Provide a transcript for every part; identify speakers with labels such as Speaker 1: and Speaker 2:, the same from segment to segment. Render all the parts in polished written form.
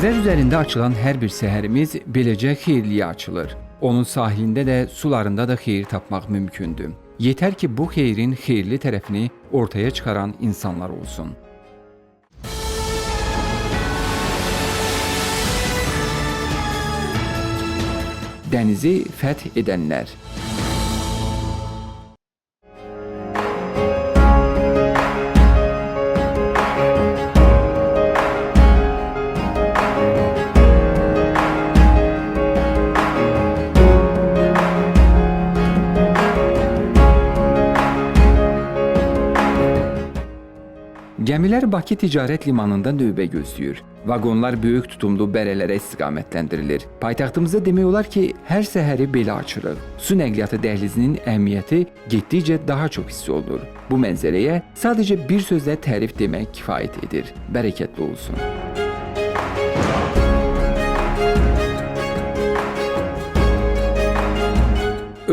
Speaker 1: Xəzər üzərində açılan hər bir səhərimiz beləcə xeyirliyə açılır. Onun sahilində də, sularında da xeyir tapmaq mümkündür. Yetər ki, bu xeyrin xeyirli tərəfini ortaya çıxaran insanlar olsun. Dənizi fəth edənlər. Gəmilər Bakı Ticarət Limanında növbə gözləyir. Vaqonlar böyük tutumlu bərələrə istiqamətlendirilir. Paytaxtımızda demək olar ki, hər səhəri belə açırıq. Su nəqliyyatı dəhlizinin əhəmiyyəti getdikcə daha çox hiss olunur. Bu mənzərəyə sadəcə bir sözlə tərif demək kifayət edir. Bərəkətli olsun.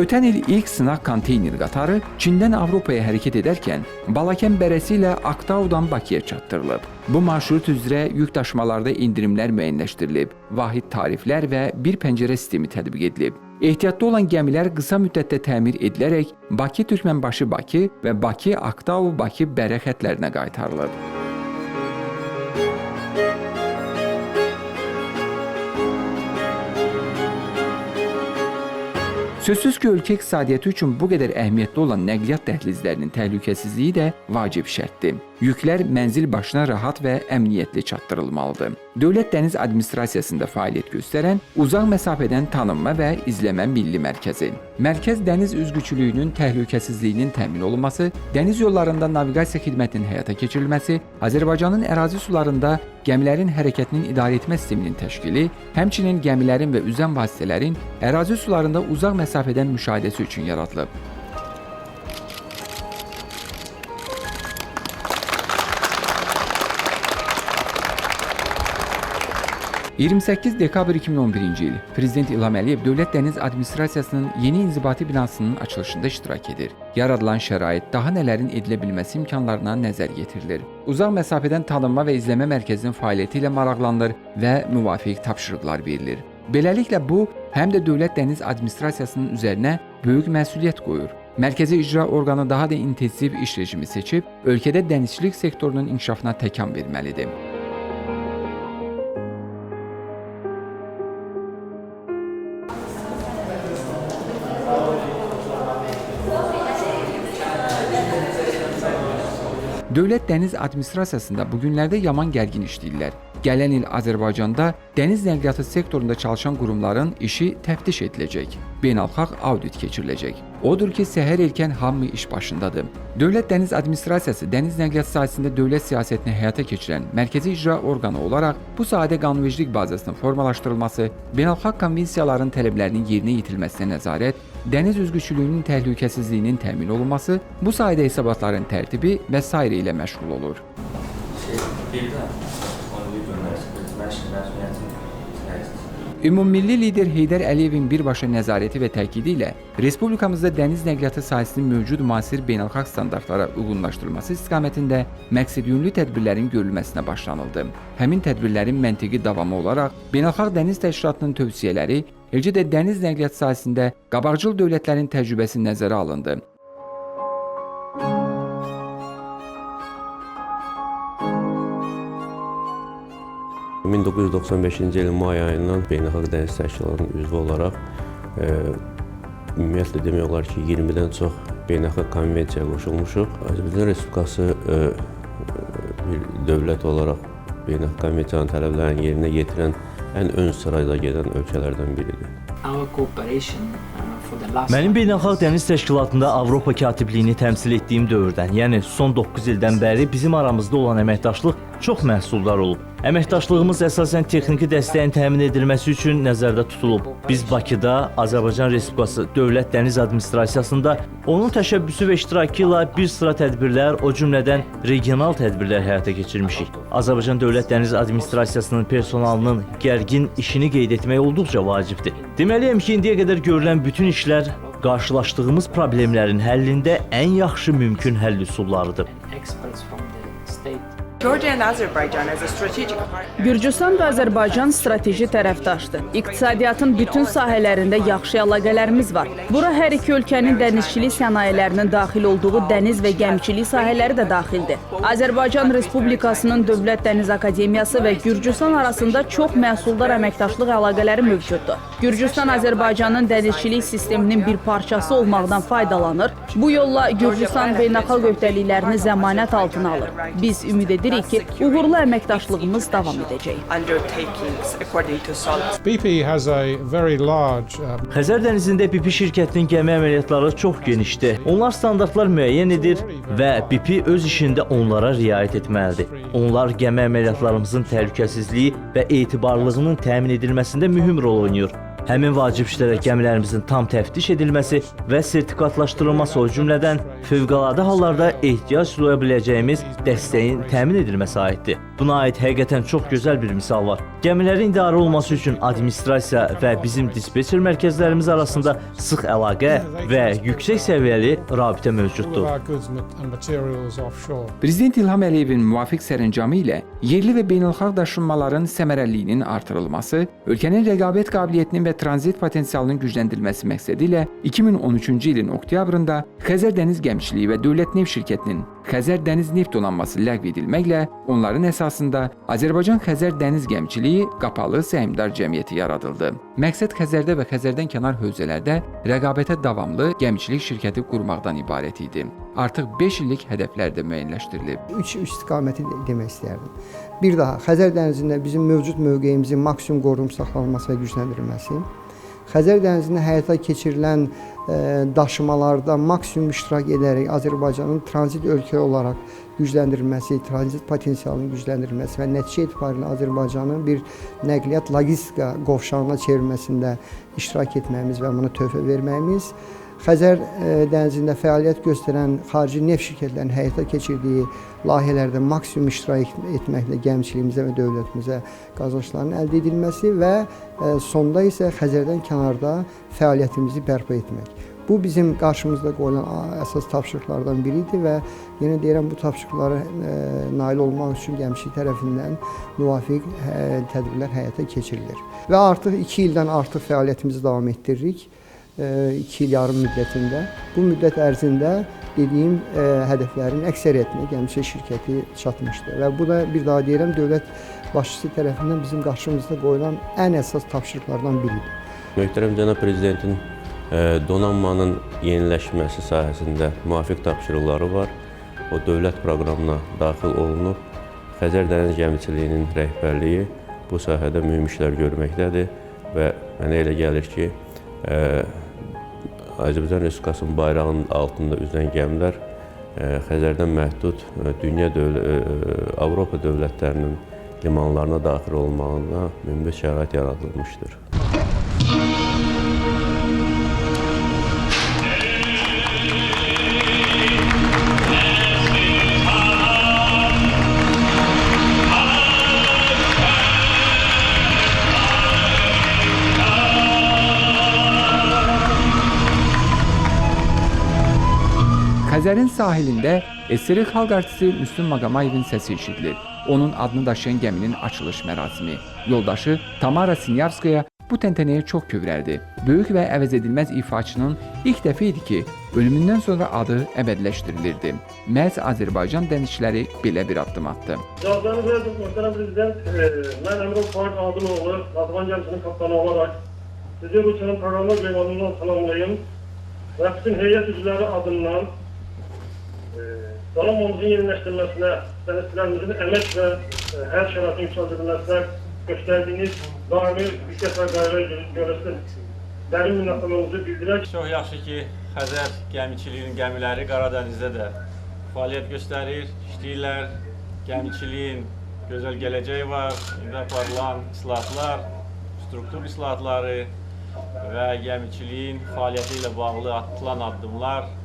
Speaker 1: Ötən il ilk sınaq konteyner qatarı Çindən Avropaya hərəkət edərkən Balakən bərəsi ilə Aktaudan Bakıya çatdırılıb. Bu marşrut üzrə yük daşımalarda endirimlər müəyyənləşdirilib, vahid tariflər və bir pəncərə sistemi tətbiq edilib. Ehtiyatlı olan gəmilər qısa müddətdə təmir edilərək Bakı-Türkmənbaşı-Bakı və Bakı-Aktau-Bakı bərə xətlərinə qaytarılıb. Sözsüz ki, ölkə iqtisadiyyatı üçün bu qədər əhəmiyyətli olan nəqliyyat dəhlizlərinin təhlükəsizliyi də vacib şərtdir. Yüklər mənzil başına rahat və əmniyyətli çatdırılmalıdır. Dövlət Dəniz Administrasiyasında fəaliyyət göstərən uzaq məsafədən tanınma və izləmə milli mərkəzi. Mərkəz dəniz üzgüçülüyünün təhlükəsizliyinin təmin olunması, dəniz yollarında naviqasiya xidmətinin həyata keçirilməsi, Azərbaycanın ərazi sularında gəmilərin hərəkətinin idarə etmə sisteminin təşkili, həmçinin gəmilərin və üzən vasitələrin ərazi sularında uzaq məsafədən müşahidəsi üçün yaradılıb. ...28 dekabr 2011-ci il Prezident İlham Əliyev Dövlət Dəniz Administrasiyasının yeni inzibati binasının açılışında iştirak edir. Yaradılan şərait daha nələrin edilə bilməsi imkanlarına nəzər yetirilir. Uzaq məsafədən tanınma və izləmə mərkəzinin fəaliyyəti ilə maraqlanılır və müvafiq tapşırıqlar verilir. Beləliklə bu, həm də Dövlət Dəniz Administrasiyasının üzərinə böyük məsuliyyət qoyur. Mərkəzi icra orqanı daha da intensiv iş rejimi seçib, ölkədə dənizçilik sektorunun inkişafına təkan verməlidir. Dövlət Dəniz Administrasiyasında bu günlərdə yaman gərgin işləyirlər. Gələn il Azərbaycanda dəniz nəqliyyatı sektorunda çalışan qurumların işi təftiş ediləcək, beynəlxalq audit keçiriləcək. Odur ki, səhər erkən hamı iş başındadır. Dövlət Dəniz Administrasiyası dəniz nəqliyyatı sahəsində dövlət siyasətini həyata keçirən mərkəzi icra orqanı olaraq bu sahədə qanunvericilik bazasının formalaşdırılması, beynəlxalq konvensiyaların tələblərinin yerinə yetirilməsinə nəzarət, dəniz üzgüçülüyünün təhlükəsizliyinin təmin olunması, bu sayədə hesabatların tərtibi və s. ilə məşğul olur. Ümummilli lider Heydər Əliyevin birbaşa nəzarəti və təkidi ilə Respublikamızda dəniz nəqliyyatı sahəsinin mövcud müasir beynəlxalq standartlara uyğunlaşdırılması istiqamətində məqsədyönlü tədbirlərin görülməsinə başlanıldı. Həmin tədbirlərin məntiqi davamı olaraq Beynəlxalq Dəniz Təşkilatının tövsiyələri, eləcə də dəniz nəqliyyatı sahəsində qabaqcıl dövlətlərin təcrübəsi nəzərə alındı.
Speaker 2: – 1995-ci ilin may ayından Beynəlxalq Dəniz Təşkilatının üzvü olaraq ümumiyyətlə demək olar ki, 20-dən çox beynəlxalq konvensiyaya qoşulmuşuq. Azərbaycan Respublikası bir dövlət olaraq beynəlxalq konvensiyanın tələblərini yerinə yetirən ən ön sırada gedən ölkələrdən biridir.
Speaker 3: Mənim Beynəlxalq Dəniz Təşkilatında Avropa katibliyini təmsil etdiyim dövrdən, yəni son 9 ildən bəri bizim aramızda olan əməkdaşlıq çox məhsuldar olub. Əməkdaşlığımız əsasən texniki dəstəyin təmin edilməsi üçün nəzərdə tutulub. Biz Bakıda Azərbaycan Respublikası Dövlət Dəniz Administrasiyasında onun təşəbbüsü və iştirakı ilə bir sıra tədbirlər, o cümlədən regional tədbirlər həyata keçirmişik. Azərbaycan Dövlət Dəniz Administrasiyasının personalının gərgin işini qeyd etmək olduqca vacibdir. Deməliyəm ki, indiyə qədər görülən bütün işlər qarşılaşdığımız problemlərin həllində ən yaxşı mümkün həll üsullarıdır.
Speaker 4: Georgia and Azerbaijan as a strategic partner.
Speaker 5: Gürcüstan və Azərbaycan strateji tərəfdaşdır. İqtisadiyyatın bütün sahələrində yaxşı əlaqələrimiz var. Bura hər iki ölkənin dənizçilik sənayelərinin daxil olduğu dəniz və gəmiçilik sahələri də daxildir. Azərbaycan Respublikasının Dövlət Dəniz Akademiyası və Gürcüstan arasında çox məhsuldar əməkdaşlıq əlaqələri mövcuddur. Gürcüstan Azərbaycanın dənizçilik sisteminin bir parçası olmaqdan faydalanır. Bu yolla Gürcüstan beynəlxalq öhdəliklərini zəmanət altına alır. Biz ümid edirik ki, uğurlu əməkdaşlığımız davam edəcək.
Speaker 4: Undertakings according to SOLAS.
Speaker 6: BP has a very large
Speaker 3: Xəzər dənizində BP şirkətinin gəmi əməliyyatları çox genişdir. Onlar standartlar müəyyən edir və BP öz işində onlara riayət etməlidir. Onlar gəmi əməliyyatlarımızın təhlükəsizliyi və etibarlılığının təmin edilməsində mühüm rol oynayır. Həmin vacib işlərə gəmilərimizin tam təftiş edilməsi və sertifikatlaşdırılması o cümlədən fövqəladə hallarda ehtiyac duya biləcəyimiz dəstəyin təmin edilməsi aiddir. Buna aid həqiqətən çox gözəl bir misal var. Gəmilərin idarə olunması üçün administrasiya və bizim dispetçer mərkəzlərimiz arasında sıx əlaqə və yüksək səviyyəli rabitə mövcuddur.
Speaker 6: our goods and materials offshore.
Speaker 1: Prezident İlham Əliyevin müvafiq sərəncamı ilə yerli və beynəlxalq daşınmaların səmərəliliyinin artırılması, ölkənin rəqabət qabiliyyətinin və tranzit potensialının gücləndirilməsi məqsədi ilə 2013-cü ilin oktyabrında Xəzər Dəniz Gəmiçiliyi və Dövlət Neft Şirkətinin Xəzər Dəniz Neft donanması ləğv edilməklə onların əsasında Azərbaycan Xəzər Dəniz Gəmiçiliyi qapalı səhmdar cəmiyyəti yaradıldı. Məqsəd Xəzərdə və Xəzərdən kənar hövzələrdə rəqabətə davamlı gəmiçilik şirkəti qurmaqdan ibarət idi. Artıq 5 illik hədəflər də müəyyənləşdirilib.
Speaker 7: 3 istiqaməti demək istəyərdim. Bir daha Xəzər dənizində bizim mövcud mövqeyimizin maksimum qorunub saxlanılması və gücləndirilməsi, Xəzər dənizində həyata keçirilən daşımalarda maksimum iştirak edərək Azərbaycanın tranzit ölkə olaraq gücləndirilməsi, tranzit potensialının gücləndirilməsi və nəticə etibarilə Azərbaycanın bir nəqliyyat logistika qovşağına çevrilməsində iştirak etməyimiz və buna töhfə verməyimiz, Xəzər dənizində fəaliyyət göstərən xarici neft şirkətlərinin həyata keçirdiyi layihələrdə maksimum iştirak etməklə gəmiçiliyimizə və dövlətimizə qazançların əldə edilməsi və sonda isə Xəzərdən kənarda fəaliyyətimizi bərpa etmək. Bu bizim qarşımızda qoyulan əsas tapşırıqlardan biridir və yenə deyirəm bu tapşırıqlara nail olmaq üçün gəmiçilik tərəfindən müvafiq tədbirlər həyata keçirilir. Və artıq 2 ildən artıq fəaliyyətimizi davam etdiririk. 2 il yarım müddətində. Bu müddət ərzində dediyim hədəflərin əksəriyyətinə gəmiçilik şirkəti çatmışdır. Və bu da bir daha deyirəm, dövlət başçısı tərəfindən bizim qarşımızda qoyulan ən əsas tapşırıqlardan biridir.
Speaker 2: Möhtərəm cənab prezidentin donanmanın yeniləşməsi sahəsində müvafiq tapşırıqları var. O dövlət proqramına daxil olunub. Xəzər dəniz gəmiçiliyinin rəhbərliyi bu sahədə mühüm işlər görməkdədir və mənə elə gəlir ki, Azərbaycan Respublikasının bayrağının altında üzən gəmilər Xəzərdən məhdud dünya Avropa dövlətlərinin limanlarına daxil olmağına münbit şərait yaradılmışdır.
Speaker 1: Xəzərin sahilində SSR xalq artisti Müslüm Maqamayevin səsi eşidilir. Onun adını daşıyan gəminin açılış mərasimi. Yoldaşı Tamara Sinyarskaya bu təntənəyə çox kövrəldi. Böyük və əvəz edilməz ifaçının ilk dəfə idi ki, ölümündən sonra adı əbədiləşdirilirdi. Məhz Azərbaycan dənizçiləri belə bir addım atdı.
Speaker 8: Cavablarınız verdik, Möhtərəm Prezident. Mən Əmrov Fuad Adıloğlu, Azman gəmisinin kapitanı olaraq sizi bu çanın proqramına qeymanından salamlayım və bütün heyət üzvləri adından donanmamızın yeniləşdirilməsinə, dənizçilərimizin əmək və hər şəraitin yüksəldilməsinə göstərdiyiniz daimi diqqət və qayğı görəsiz. Dərin minnətdarlığımızı bildirək.
Speaker 9: Çox yaxşı ki, Xəzər gəmiçiliyinin gəmiləri Qaradənizdə də fəaliyyət göstərir, işləyirlər. Gəmiçiliyin gözəl gələcəyi var. İndi aparılan islahatlar, struktur islahatları və gəmiçiliyin fəaliyyəti ilə bağlı atılan addımlar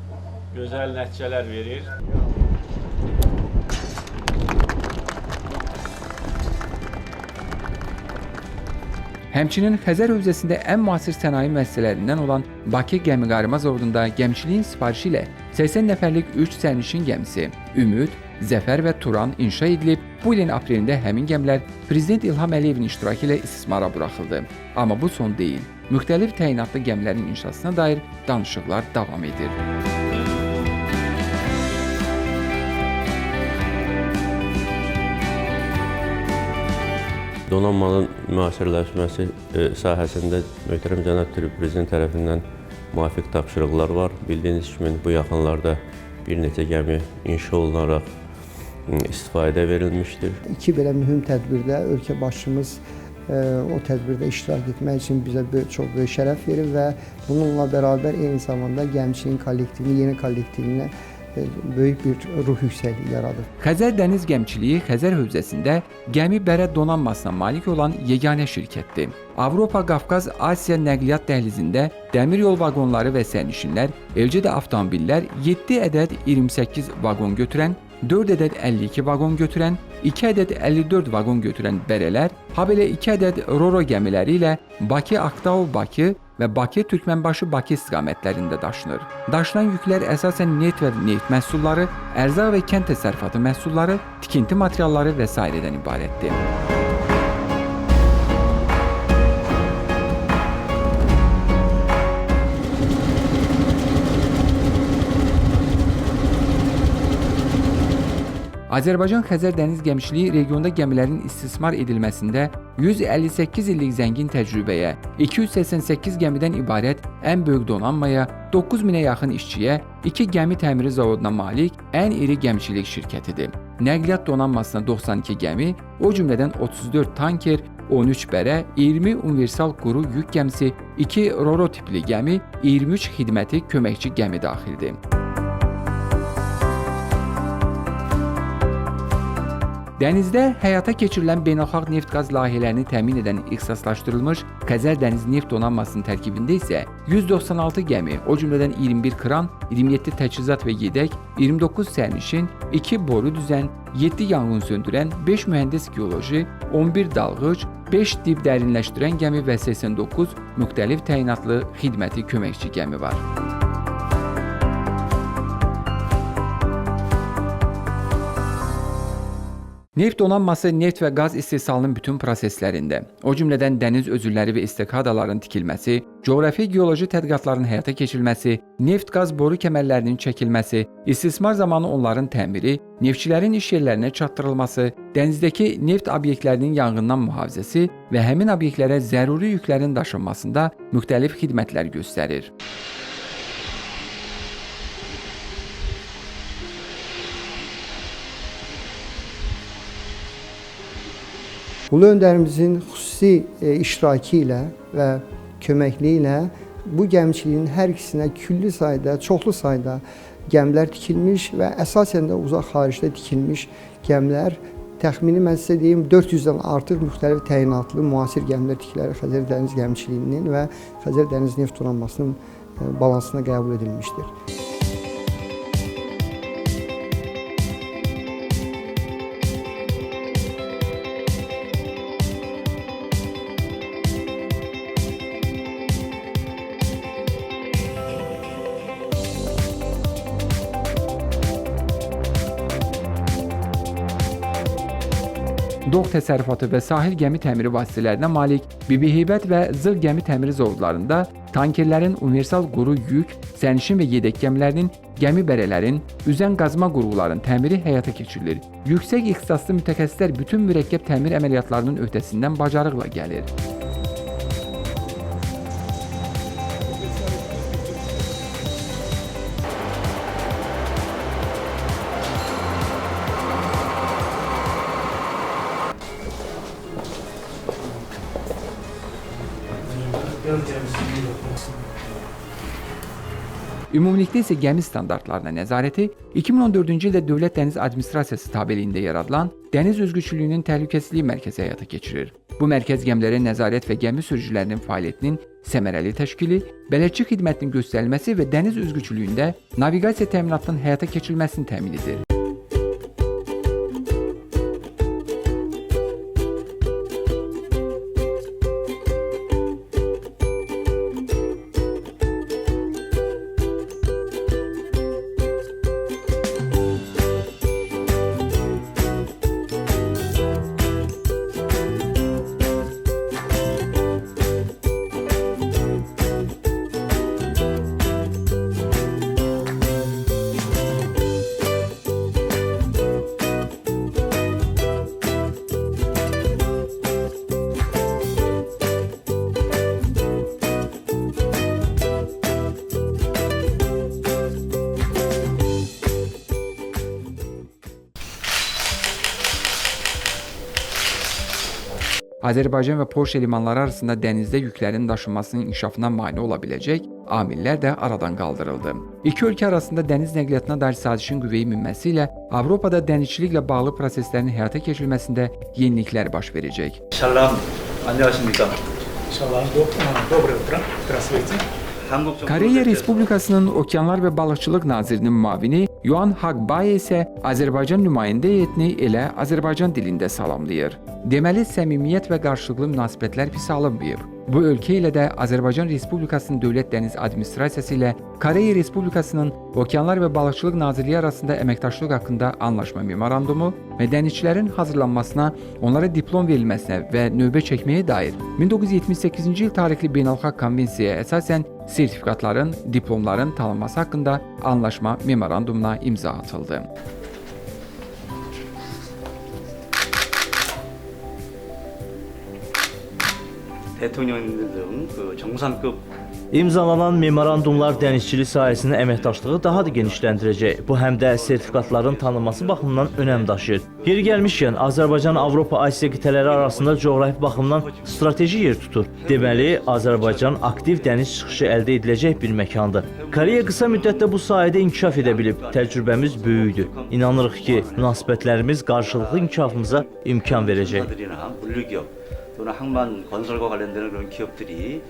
Speaker 9: gözəl nəticələr verir.
Speaker 1: Həmçinin Xəzər hövzəsində ən müasir sənaye müəssisələrindən olan Bakı Gəmiqayırma Zavodunda gəmiçiliyin sifarişi ilə 80 nəfərlik 3 sərnişin gəmisi Ümid, Zəfər və Turan inşa edilib. Bu ilin aprelində həmin gəmilər Prezident İlham Əliyevin iştirakı ilə istismara buraxıldı. Amma bu son deyil. Müxtəlif təyinatlı gəmilərin inşasına dair danışıqlar davam edir.
Speaker 2: Donanmanın müasirləşməsi sahəsində möhtərəm cənab Prezident tərəfindən müvafiq tapşırıqlar var. Bildiyiniz kimi bu yaxınlarda bir neçə gəmi inşa olunaraq istifadəyə verilmişdir.
Speaker 7: İki belə mühüm tədbirdə ölkə başçımız o tədbirdə iştirak etmək üçün bizə çox böyük şərəf verir və bununla bərabər eyni zamanda gəmçinin kollektivini, yeni kollektivinə böyük bir ruh yüksəkliyi yaradır.
Speaker 1: Xəzər Dəniz Gəmiçiliyi Xəzər hövzəsində gəmi bərə donanmasına malik olan yeganə şirkətdir. Avropa-Qafqaz Asiya nəqliyyat dəhlizində dəmir yol vaqonları və sərnişinlər, eləcə də avtomobillər 7 ədəd 28 vaqon götürən, 4 ədəd 52 vaqon götürən, 2 ədəd 54 vaqon götürən bərələr, habelə 2 ədəd Roro gəmiləri ilə Bakı-Aktau-Bakı və Bakı-Türkmənbaşı-Bakı istiqamətlərində daşınır. Daşınan yüklər əsasən neft və neft məhsulları, ərzaq və kənd təsərrüfatı məhsulları, tikinti materialları və s.dən ibarətdir. Azərbaycan-Xəzər dəniz gəmiçiliyi regionda gəmilərin istismar edilməsində 158 illik zəngin təcrübəyə, 288 gəmidən ibarət ən böyük donanmaya, 9000-ə yaxın işçiyə, 2 gəmi təmiri zavoduna malik ən iri gəmiçilik şirkətidir. Nəqliyyat donanmasına 92 gəmi, o cümlədən 34 tanker, 13 bərə, 20 universal quru yük gəmisi, 2 Roro tipli gəmi, 23 xidməti köməkçi gəmi daxildir. Dənizdə həyata keçirilən beynəlxalq neft-qaz layihələrini təmin edən ixtisaslaşdırılmış Xəzər Dəniz Neft Donanmasının tərkibində isə 196 gəmi, o cümlədən 21 kran, 27 təchizat və yedək, 29 sərnişin, 2 boru düzən, 7 yanğın söndürən, 5 mühəndis geoloji, 11 dalğıc, 5 dib dərinləşdirən gəmi və 89 müxtəlif təyinatlı xidməti köməkçi gəmi var. Neft donanması neft və qaz istehsalının bütün proseslərində, o cümlədən dəniz özülləri və istikadaların tikilməsi, coğrafi geoloji tədqiqatların həyata keçirilməsi, neft-qaz boru kəmərlərinin çəkilməsi, istismar zamanı onların təmiri, neftçilərin iş yerlərinə çatdırılması, dənizdəki neft obyektlərinin yanğından mühafizəsi və həmin obyektlərə zəruri yüklərin daşınmasında müxtəlif xidmətlər göstərir.
Speaker 7: Ulu öndərimizin xüsusi iştirakı ilə və köməkliyi ilə bu gəmiçiliyin hər ikisinə külli sayda, çoxlu sayda gəmilər tikilmiş və əsasən də uzaq xaricdə tikilmiş gəmilər, təxmini mən sizə deyim 400-dən artıq müxtəlif təyinatlı müasir gəmilər tikilərək Xəzər Dəniz Gəmiçiliyinin və Xəzər Dəniz Neft Donanmasının balansına qəbul edilmişdir.
Speaker 1: Doq təsərrüfatı və sahil gəmi təmiri vasitələrinə malik Bibiheybət və Zığ gəmi təmiri zavodlarında tankerlərin universal quru yük, sərnişin və yedək gəmilərinin, gəmi bərələrin, üzən qazma qurğuların təmiri həyata keçirilir. Yüksək ixtisaslı mütəxəssislər bütün mürəkkəb təmir əməliyyatlarının öhdəsindən bacarıqla gəlir. Ümumilikdə isə gəmi standartlarına nəzarəti 2014-cü ildə Dövlət Dəniz Administrasiyası tabeliyində yaradılan Dəniz Üzgüçülüyünün Təhlükəsizlik Mərkəzi həyata keçirir. Bu mərkəz gəmilərə nəzarət və gəmi sürücülərinin fəaliyyətinin səmərəli təşkili, bələdçi xidmətinin göstərilməsi və dəniz üzgüçülüyündə naviqasiya təminatının həyata keçirilməsini təmin edir. Azərbaycan və Polşa limanları arasında dənizdə yüklərin daşınmasının inkişafına mane ola biləcək amillər də aradan qaldırıldı. İki ölkə arasında dəniz nəqliyyatına dair sazişin qüvvəyə minməsi ilə Avropada dənizçiliklə bağlı proseslərin həyata keçirilməsində yeniliklər baş verəcək.
Speaker 10: Salam, 안녕하십니까?
Speaker 6: Доброе утро. Здравствуйте.
Speaker 1: Koreya Respublikasının Okeanlar və Balıqçılıq Nazirinin müavini Yuan Haqbaye isə Azərbaycan nümayəndə heyətini elə Azərbaycan dilində salamlayır. Deməli, səmimiyyət və qarşılıqlı münasibətlər pis alınmayıb. Bu ölkə ilə də Azərbaycan Respublikasının Dövlət Dəniz Administrasiyası ilə Koreya Respublikasının Okeanlar və Balıqçılıq Nazirliyi arasında əməkdaşlıq haqqında anlaşma memorandumu və dənizçilərin hazırlanmasına, onlara diplom verilməsinə və növbə çəkməyə dair 1978-ci il tarixli beynəlxalq konvensiyaya əsasən sertifikatların, diplomların tanınması haqqında anlaşma memorandumuna imza atıldı.
Speaker 10: 대통령님 등 정상급
Speaker 3: İmzalanan memorandumlar dənizçilik sahəsində əməkdaşlığı daha da genişləndirəcək. Bu həm də sertifikatların tanınması baxımından önəm daşıyır. Yeri gəlmişkən, Azərbaycan Avropa Asiya qitələri arasında coğrafi baxımdan strateji yer tutur. Deməli, Azərbaycan aktiv dəniz çıxışı əldə ediləcək bir məkandır. Koreya qısa müddətdə bu sahədə inkişaf edə bilib. Təcrübəmiz böyükdür. İnanırıq ki, münasibətlərimiz qarşılıqlı inkişafımıza imkan verəcək.
Speaker 10: 물류기업 또는 항만 건설과 관련되는 그런 기업들이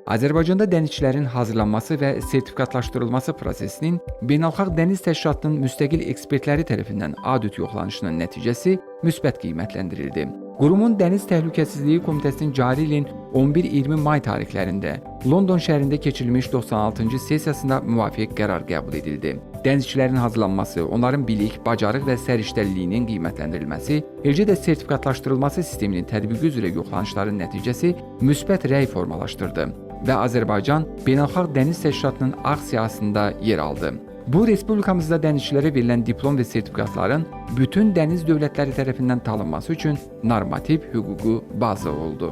Speaker 1: Azərbaycanda dənizçilərin hazırlanması və sertifikatlaşdırılması prosesinin Beynəlxalq Dəniz Təşkilatının müstəqil ekspertləri tərəfindən audit yoxlanışının nəticəsi müsbət qiymətləndirildi. Qurumun Dəniz Təhlükəsizliyi Komitəsinin cari ilin 11-20 may tarixlərində London şəhərində keçirilmiş 96-cı sessiyasında müvafiq qərar qəbul edildi. Dənizçilərin hazırlanması, onların bilik, bacarıq və səriştəliliyinin qiymətləndirilməsi, eləcə də sertifikatlaşdırılması sisteminin tətbiqi üzrə yoxlanışların nəticəsi müsbət rəy formalaşdırdı və Azərbaycan Beynəlxalq Dəniz Təşkilatının ağ siyahısında yer aldı. Bu, respublikamızda dənizçilərə verilən diplom və sertifikatların bütün dəniz dövlətləri tərəfindən tanınması üçün normativ hüquqi baza oldu.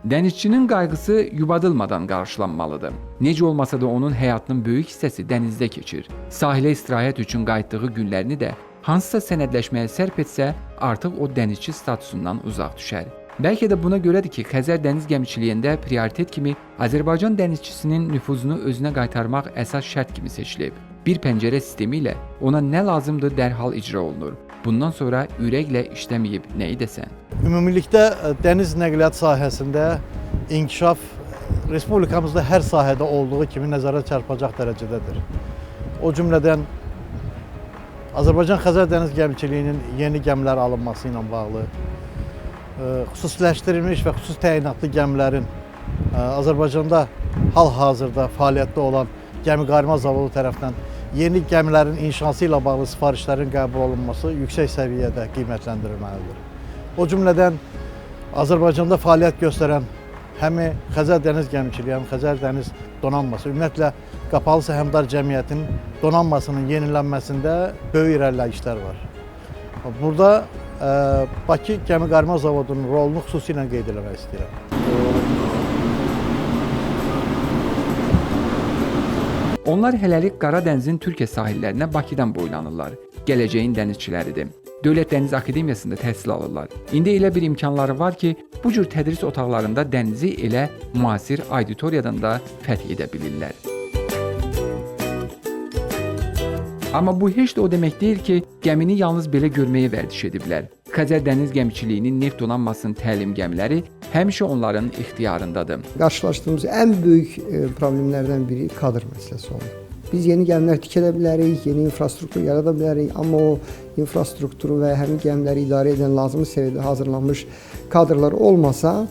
Speaker 1: Dənizçinin qayğısı yubadılmadan qarşılanmalıdır. Necə olmasa da onun həyatının böyük hissəsi dənizdə keçir. Sahilə istirahət üçün qayıtdığı günlərini də hansısa sənədləşməyə sərf etsə, artıq o dənizçi statusundan uzaq düşər. Bəlkə də buna görədir ki, Xəzər dəniz gəmiçiliyində prioritet kimi Azərbaycan dənizçisinin nüfuzunu özünə qaytarmaq əsas şərt kimi seçilib. Bir pəncərə sistemi ilə ona nə lazımdır dərhal icra olunur. Bundan sonra ürəklə işləməyib nə edəsən?
Speaker 11: Ümumilikdə dəniz nəqliyyat sahəsində inkişaf respublikamızda hər sahədə olduğu kimi nəzərə çarpacaq dərəcədədir. O cümlədən Azərbaycan Xəzər dəniz gəmiçiliyinin yeni gəmilər alınması ilə bağlı, xüsusiləşdirilmiş və xüsusi təyinatlı gəmilərin Azərbaycanda hal-hazırda fəaliyyətdə olan gəmiqayırma zavodu tərəfindən yeni gəmilərin inşası ilə bağlı sifarişlərin qəbul olunması yüksək səviyyədə qiymətləndirilməlidir. O cümlədən Azərbaycanda fəaliyyət göstərən həmi Xəzər dəniz gəmiçiliyi, həm Xəzər dəniz donanması, ümumiyyətlə qapalı səhmdar cəmiyyətin donanmasının yenilənməsində böyük irəliləyişlər var. Burada Bakı Gəmiqayırma Zavodunun rolunu xüsusilə qeyd etmək istəyirəm.
Speaker 1: Onlar hələlik Qara dənizin Türkiyə sahillərinə Bakıdan boylanırlar. Gələcəyin dənizçiləridir. Dövlət Dəniz Akademiyasında təhsil alırlar. İndi elə bir imkanları var ki, bu cür tədris otaqlarında dənizi elə müasir auditoriyadan da fəth edə bilirlər. Amma bu heç də o demək deyil ki, gəmini yalnız belə görməyə vərdiş ediblər. Xəzər dəniz gəmiçiliyinin neft donanmasının təlim gəmiləri həmişə onların ixtiyarındadır.
Speaker 7: Qarşılaşdığımız ən böyük problemlərdən biri kadr məsələsi oldu. Biz yeni gəmilər tikə bilərik, yeni infrastruktur yarada bilərik, amma o infrastrukturu və həmin gəmiləri idarə edən lazımi səviyyədə hazırlanmış kadrlar olmasa,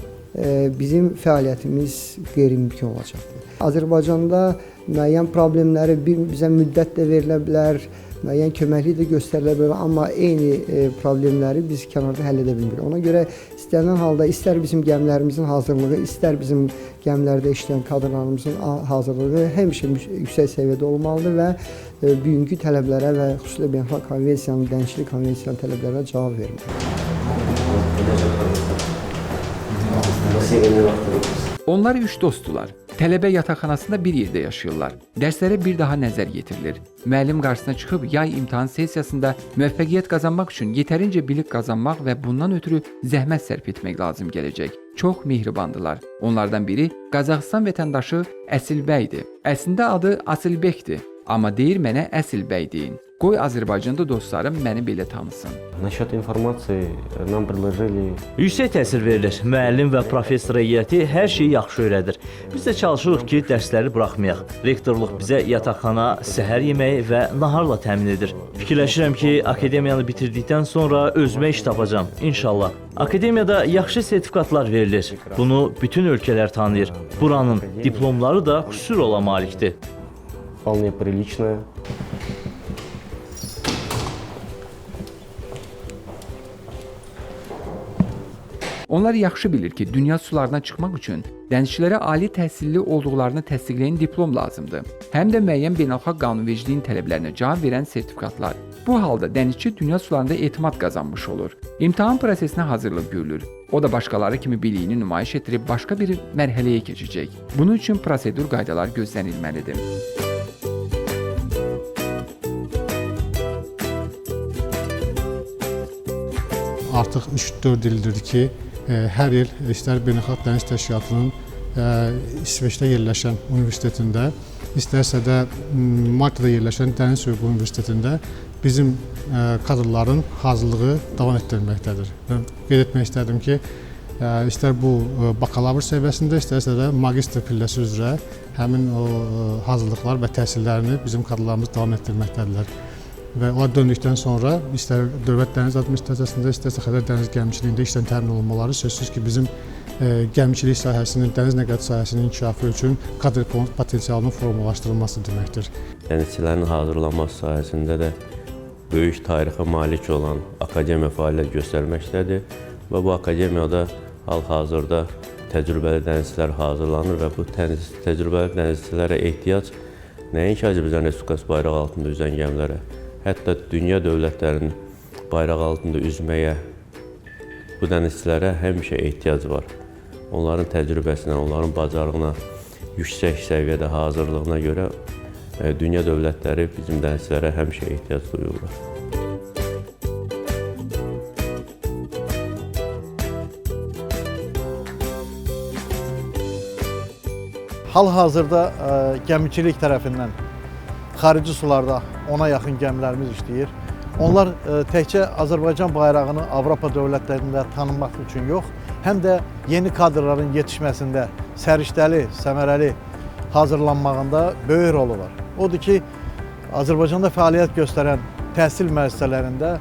Speaker 7: bizim fəaliyyətimiz qeyri-mümkün olacaqdır. Azərbaycanda müəyyən problemləri bizə müddət də verilə bilər, müəyyən köməklik də göstərilə bilər, amma eyni problemləri biz kənarda həll edə bilmirik. Ona görə istənilən halda istər bizim gəmilərimizin hazırlığı, istər bizim gəmilərdə işləyən kadrlarımızın hazırlığı həmişə yüksək səviyyədə olmalıdır və bugünkü tələblərə və xüsusilə beynəlxalq konvensiyanın, dənizçilik konvensiyanın tələblərinə cavab verməlidir.
Speaker 1: Onlar üç dostdular. Tələbə yataqxanasında bir yerdə yaşayırlar. Dərslərə bir daha nəzər yetirilir. Müəllim qarşısına çıxıb yay imtahan sessiyasında müvəffəqiyyət qazanmaq üçün yetərincə bilik qazanmaq və bundan ötürü zəhmət sərf etmək lazım gələcək. Çox mehribandılar. Onlardan biri Qazaxıstan vətəndaşı Əsilbəydir. Əslində adı Asilbəkdir, amma deyir mənə Əsilbəy deyin. Qoy Azərbaycanda dostlarım məni belə tanısın.
Speaker 2: Насчет информации нам предложили
Speaker 3: Yüksək təsir verilir. Müəllim və professor heyəti hər şeyi yaxşı öyrədir. Biz də çalışırıq ki, dərsləri buraxmayaq. Rektorluq bizə yataqxana, səhər yeməyi və naharla təmin edir. Fikirləşirəm ki, akademiyanı bitirdikdən sonra özümə iş tapacağam, inşallah. Akademiyada yaxşı sertifikatlar verilir. Bunu bütün ölkələr tanıyır. Buranın diplomları da xüsusi rola malikdir.
Speaker 2: вполне приличная.
Speaker 1: Onlar yaxşı bilir ki, dünya sularına çıxmaq üçün dənizçilərə ali təhsilli olduqlarını təsdiqləyən diplom lazımdır. Həm də müəyyən beynəlxalq qanunvericiliyin tələblərinə cavab verən sertifikatlar. Bu halda dənizçi dünya sularında etimad qazanmış olur. İmtahan prosesinə hazırlıq görülür. O da başqaları kimi biliyini nümayiş etdirib başqa bir mərhələyə keçəcək. Bunun üçün prosedur qaydalar gözlənilməlidir.
Speaker 12: Artıq 3-4 ildir ki, hər il istər Beynəlxalq Dəniz Təşkilatının İsveçdə yerləşən universitetində, istərsə də Maltada yerləşən Dəniz Hüququ Universitetində bizim kadrların hazırlığı davam etdirilməkdədir. Mən qeyd etmək istədim ki, istər bu bakalavr səviyyəsində, istərsə də magistr pilləsi üzrə həmin o hazırlıqlar və təhsillərini bizim kadrlarımız davam etdirməkdədirlər. Və o döndükdən sonra istər Dövlət Dəniz Administrasiyasında, istərsə Xəzər Dəniz Gəmiçiliyində işlə təmin olunmaları sözsüz ki, bizim gəmiçilik sahəsinin, dəniz nəqliyyat sahəsinin inkişafı üçün kadr potensialının formalaşdırılması deməkdir.
Speaker 2: Dənizçilərin hazırlanması sahəsində də böyük tarixə malik olan akademiya fəaliyyət göstərməkdədir və bu akademiyada hal-hazırda təcrübəli dənizçilər hazırlanır və bu təcrübəli dənizçilərə ehtiyac nəinki Azərbaycan Respublikası bayrağı altında üzən gəmilərə, hətta dünya dövlətlərinin bayrağı altında üzməyə bu dənizçilərə həmişə ehtiyac var. Onların təcrübəsinə, onların bacarığına, yüksək səviyyədə hazırlığına görə dünya dövlətləri bizim dənizçilərə həmişə ehtiyac duyurlar.
Speaker 11: Hal-hazırda gəmiçilik tərəfindən xarici sularda 10-a yaxın gəmilərimiz işləyir. Onlar təkcə Azərbaycan bayrağını Avropa dövlətlərində tanınmaq üçün yox, həm də yeni kadrların yetişməsində, səriştəli, səmərəli hazırlanmağında böyük rolu var. Odur ki, Azərbaycanda fəaliyyət göstərən təhsil müəssisələrində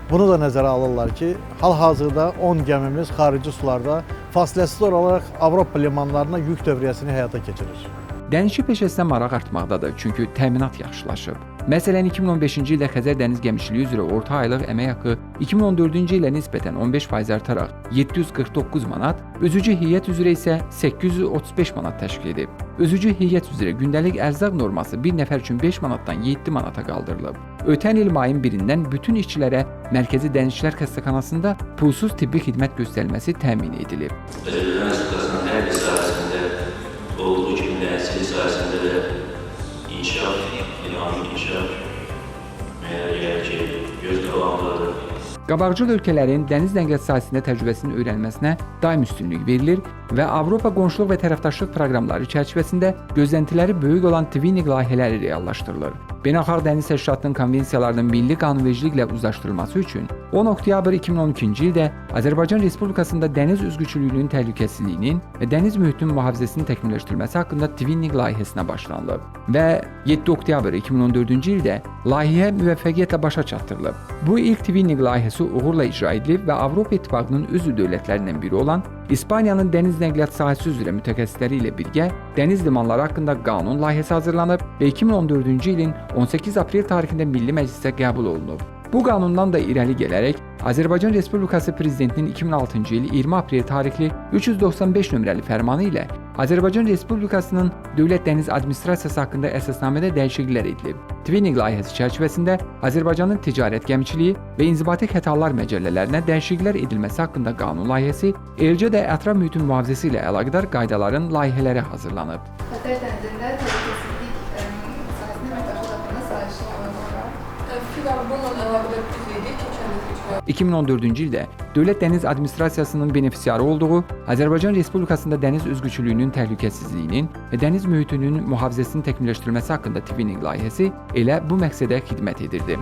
Speaker 11: bunu da nəzərə alırlar ki, hal-hazırda 10 gəmimiz xarici sularda fasiləsiz olaraq Avropa limanlarına yük dövriyyəsini həyata keçirir.
Speaker 1: Dənizçi peşəsinə maraq artmaqdadır, çünki təminat yaxşılaşıb. Məsələn, 2015-ci ildə Xəzər dəniz gəmiçiliyi üzrə orta aylıq əmək haqqı 2014-cü ilə nisbətən 15% artaraq 749 manat, üzücü heyət üzrə isə 835 manat təşkil edib. Üzücü heyət üzrə gündəlik ərzaq norması bir nəfər üçün 5 manatdan 7 manata qaldırılıb. Ötən il mayın 1-dən bütün işçilərə Mərkəzi Dənizçilər Xəstəxanasında pulsuz tibbi xidmət göstərilməsi təmin edilib.
Speaker 13: Azərbaycan Respublikasının hər bir sahəsində olduğu kimi dənizçilik sahəsində də inkişaf, dinamik inkişaf mənə gəlir ki, göz qabağındadır.
Speaker 1: Qabaqcıl ölkələrin dəniz nəqliyyat sahəsində təcrübəsinin öyrənilməsinə daim üstünlük verilir və Avropa qonşuluq və tərəfdaşlıq proqramları çərçivəsində gözləntiləri böyük olan twinning layihələri reallaşdırılır. Beynəlxalq Dəniz Təşkilatının konvensiyalarının milli qanunvericiliklə uzlaşdırılması üçün 10 oktyabr 2012-ci ildə Azərbaycan Respublikasında dəniz üzgüçülüyünün təhlükəsizliyinin və dəniz mühitinin mühafizəsinin təkmilləşdirilməsi haqqında twinning layihəsinə başlanılıb və 7 oktyabr 2014-cü ildə layihə müvəffəqiyyətlə başa çatdırılıb. Bu ilk twinning layihəsi uğurla icra edilib və Avropa İttifaqının üzv dövlətlərindən biri olan İspaniyanın dəniz nəqliyyat sahəsi üzrə mütəxəssisləri ilə birgə dəniz limanları haqqında qanun layihəsi hazırlanıb və 2014-cü ilin 18 aprel tarixində Milli Məclisə qəbul olunub. Bu qanundan da irəli gələrək Azərbaycan Respublikası Prezidentinin 2006-cı il 20 aprel tarixli 395 nömrəli fərmanı ilə Azərbaycan Respublikasının Dövlət Dəniz Administrasiyası haqqında əsasnamədə dəyişikliklər edilib. Twinning layihəsi çərçivəsində Azərbaycanın ticarət gəmiçiliyi və inzibati xətalar məcəllələrinə dəyişikliklər edilməsi haqqında qanun layihəsi, eləcə də ətraf mühitin mühafizəsi ilə əlaqədar qaydaların layihələri hazırlanıb.
Speaker 14: Xəzər dənizində təhlükəsizlik sahəsində əməkdaşlıq haqqında sazişli alanlar var. Bununla əlaqədar biz dedik, keçən il
Speaker 1: 2014-cü ildə Dövlət Dəniz Administrasiyasının benefisiarı olduğu Azərbaycan Respublikasında dəniz üzgüçülüyünün təhlükəsizliyinin və dəniz mühitinin mühafizəsinin təkmilləşdirilməsi haqqında Twinning layihəsi elə bu məqsədə xidmət edirdi.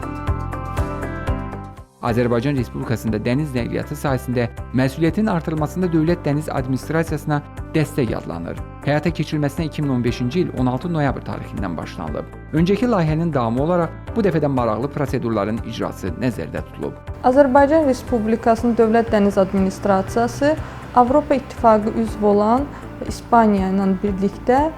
Speaker 1: Azərbaycan Respublikasında dəniz nəqliyyatı sahəsində məsuliyyətin artırılmasında Dövlət Dəniz Administrasiyasına dəstək adlanır. Həyata keçirilməsinə 2015-ci il 16 noyabr tarixindən başlanılıb. Öncəki layihənin davamı olaraq bu dəfə də maraqlı prosedurların icrası nəzərdə tutulub.
Speaker 15: Azərbaycan Respublikasının Dövlət Dəniz Administrasiyası Avropa İttifaqı üzv olan İspaniya ilə birlikdə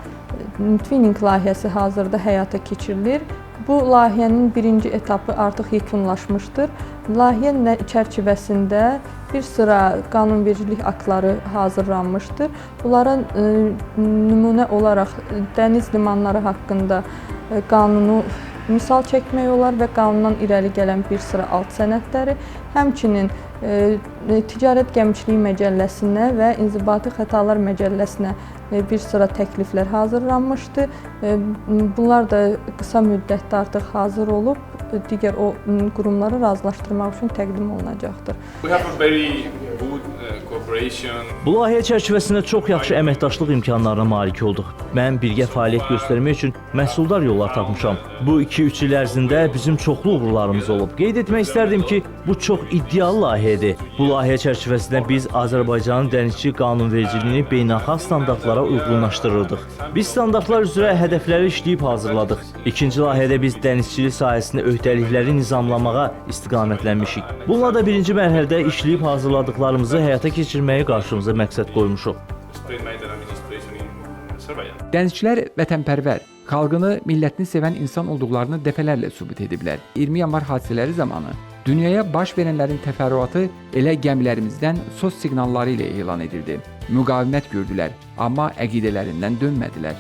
Speaker 15: Twinning layihəsi hazırda həyata keçirilir. Bu layihənin birinci etapı artıq yekunlaşmışdır. Layihə çərçivəsində bir sıra qanunvericilik aktları hazırlanmışdır. Bunların nümunə olaraq dəniz limanları haqqında qanunu misal çəkmək olar və qanundan irəli gələn bir sıra alt sənədləri, həmçinin Ticarət Gəmiçiliyi Məcəlləsinə və İnzibati Xətalar Məcəlləsinə bir sıra təkliflər hazırlanmışdı. Bunlar da qısa müddətdə artıq hazır olub, digər o qurumları razılaşdırmaq üçün təqdim olunacaqdır.
Speaker 3: Bu layihə çərçivəsində çox yaxşı əməkdaşlıq imkanlarına malik olduq. Mən birgə fəaliyyət göstərmək üçün məhsuldar yollar tapmışam. Bu 2-3 il ərzində bizim çoxlu uğurlarımız olub. Qeyd etmək istərdim ki, bu çox iddialı layihədir. Bu layihə çərçivəsində biz Azərbaycanın dənizçilik qanunvericiliyini beynəlxalq standartlara uyğunlaşdırırdıq. Biz standartlar üzrə hədəfləri işləyib hazırladıq. İkinci layihədə biz dənizçilik sahəsində öhdəlikləri nizamlamağa istiqamətlənmişik. Bununla da birinci mərhələdə işləyib hazırladıqlarımızı həyata keçirməyi qarşımıza məqsəd qoymuşuq.
Speaker 1: Dənizçilər vətənpərvər, xalqını, millətini sevən insan olduqlarını dəfələrlə sübut ediblər. 20 yanvar hadisələri zamanı dünyaya baş verənlərin təfərrüatı elə gəmilərimizdən sos siqnalları ilə elan edildi. Müqavimət gördülər, amma əqidələrindən dönmədilər.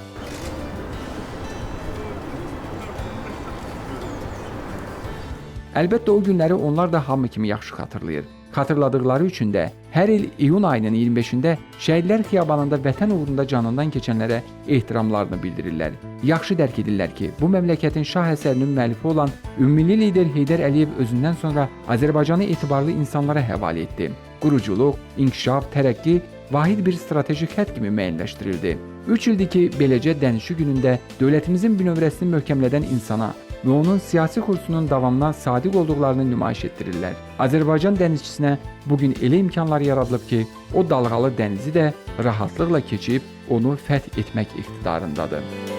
Speaker 1: Əlbəttə o günləri onlar da hamı kimi yaxşı xatırlayır. Xatırladıqları üçün də hər il iyun ayının 25-də Şəhidlər Xiyabanında vətən uğrunda canından keçənlərə ehtiramlarını bildirirlər. Yaxşı dərk edirlər ki, bu məmləkətin şah əsərinin müəllifi olan ümmilli lider Heydər Əliyev özündən sonra Azərbaycanı etibarlı insanlara həvalə etdi. Quruculuq, inkişaf, tərəqqi vahid bir strateji xətt kimi müəyyənləşdirildi. 3 ildir ki, beləcə dənizçi günündə dövlətimizin bünövrəsini möhkəmlədən insana və onun siyasi kursunun davamına sadiq olduqlarını nümayiş etdirirlər. Azərbaycan dənizçisinə bugün elə imkanlar yaradılıb ki, o dalğalı dənizi də rahatlıqla keçib onu fəth etmək iqtidarındadır.